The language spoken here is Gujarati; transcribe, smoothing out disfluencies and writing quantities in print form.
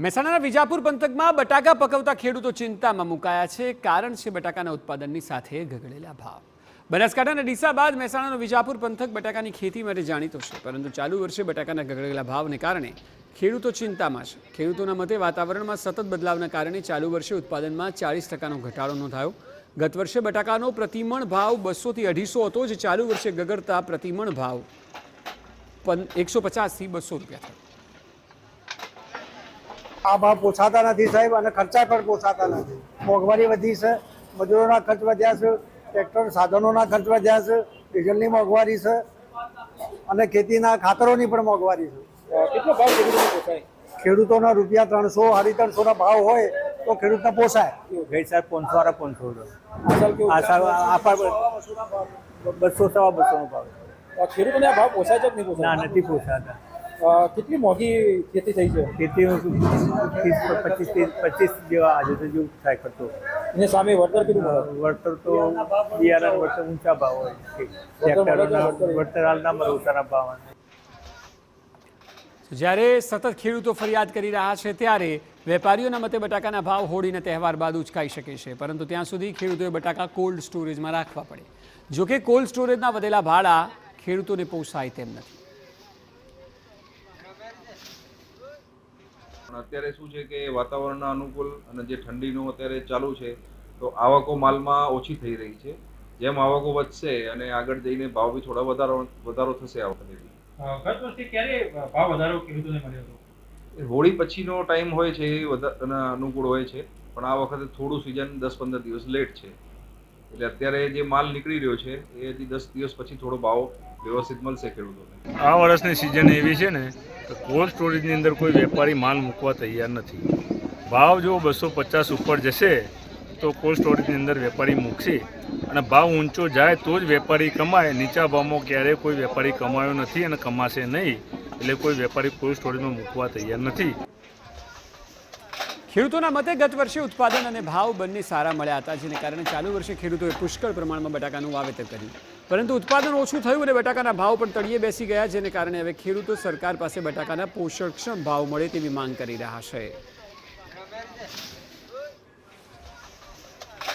મહેસાણાના વિજાપુર પંથકમાં બટાકા પકવતા ખેડૂતો ચિંતામાં મુકાયા છે। કારણ છે બટાકાના ઉત્પાદનની સાથે ગગડેલા ભાવ। બનાસકાંઠાના ડીસા બાદ મહેસાણાનો વિજાપુર પંથક બટાકાની ખેતી માટે જાણીતો છે, પરંતુ ચાલુ વર્ષે બટાકાના ગગડેલા ભાવને કારણે ખેડૂતો ચિંતામાં છે। ખેડૂતોના મતે વાતાવરણમાં સતત બદલાવના કારણે ચાલુ વર્ષે ઉત્પાદનમાં 40% ઘટાડો નોંધાયો। ગત વર્ષે બટાકાનો પ્રતિમણ ભાવ 200 થી 250 હતો, જે ચાલુ વર્ષે ગગડતા પ્રતિમણ ભાવ 150 થી 200 રૂપિયા થયો। આ ભાવ પોસાતા નથી સાહેબ, અને ખર્ચા પણ પોસાતા નથી। મોંઘવારી વધી છે, મજૂરોના ખર્ચ વધ્યા છે, ટ્રેક્ટર સાધનોના ખર્ચ વધ્યા છે, ડીઝલની મોંઘવારી છે, અને ખેતીના ખાતરોની પણ મોંઘવારી છે। કેટલો ભાવ ખેડૂતોને પોસાય? ખેડૂતોના રૂપિયા 300 350 ના ભાવ હોય તો ખેડૂતને પોસાય। ગઈ સાહેબ 500 500 આ સાલ કેવું? આ સાલ 200 સવા 200 નો ભાવ। ખેડૂતોને આ ભાવ પોસાય છે કે નહીં પોસાય? ના, નથી પોસાતા। કેટલી મોંઘી ખેતી થઈ છે? ખેતી 25 જેવા આજે તો જેવું થાય ખર્ચો। એની સામે વળતર કેટલું મળે? વળતર તો બિયારણ વળતર ઊંચા ભાવ હોય છે, ટ્રેક્ટરોના વળતર હાલના મળે ઓછાના ભાવ। જ્યારે સતત ખેડૂતો ફરિયાદ કરી રહ્યા છે, ત્યારે વેપારીઓના મતે બટાકાના ભાવ હોળીના તહેવાર બાદ ઉચકાઈ શકે છે, પરંતુ ત્યાં સુધી ખેડૂતોએ બટાકા કોલ્ડ સ્ટોરેજમાં રાખવા પડે। જોકે કોલ્ડ સ્ટોરેજના વધેલા ભાડા ખેડૂતોને પોસાય તેમ નથી। અત્યારે શું છે કે વાતાવરણના અનુકૂળ અને જે ઠંડીનું અત્યારે ચાલુ છે, તો આવકો માલમાં ઓછી થઈ રહી છે। જેમ આવકો વધશે અને આગળ જઈને ભાવ બી થોડા વધારો થશે આ વખતે। ગત વર્ષે ક્યારે ભાવ વધારો ખેડૂતોને મળ્યો હતો? હોળી પછીનો ટાઈમ હોય છે, એ વધારે અનુકૂળ હોય છે, પણ આ વખતે થોડું સિઝન 10-15 દિવસ લેટ છે, એટલે અત્યારે જે માલ નીકળી રહ્યો છે એ હજી 10 દિવસ પછી થોડો ભાવ વ્યવસ્થિત મળશે ખેડૂતોને। આ વર્ષની સિઝન એવી છે ને કે કોલ્ડ સ્ટોરેજની અંદર કોઈ વેપારી માલ મૂકવા તૈયાર નથી। ભાવ જો 250 ઉપર જશે તો કોલ્ડ સ્ટોરેજની અંદર વેપારી મૂકશે, અને ભાવ ઊંચો જાય તો જ વેપારી કમાય। નીચા ભાવમાં ક્યારેય કોઈ વેપારી કમાયો નથી અને કમાશે નહીં, એટલે કોઈ વેપારી કોલ્ડ સ્ટોરેજમાં મૂકવા તૈયાર નથી। ખેડૂતોના મતે ગત વર્ષે ઉત્પાદન અને ભાવ બંને સારા મળ્યા હતા, જેને કારણે ચાલુ વર્ષે ખેડૂતોએ પુષ્કળ પ્રમાણમાં બટાકાનું વાવેતર કર્યું, પરંતુ ઉત્પાદન ઓછું થયું અને બટાકાના ભાવ પણ તળિયે બેસી ગયા, જેને કારણે હવે ખેડૂતો સરકાર પાસે બટાકાના પોષણક્ષમ ભાવ મળે તેવી માંગ કરી રહ્યા છે।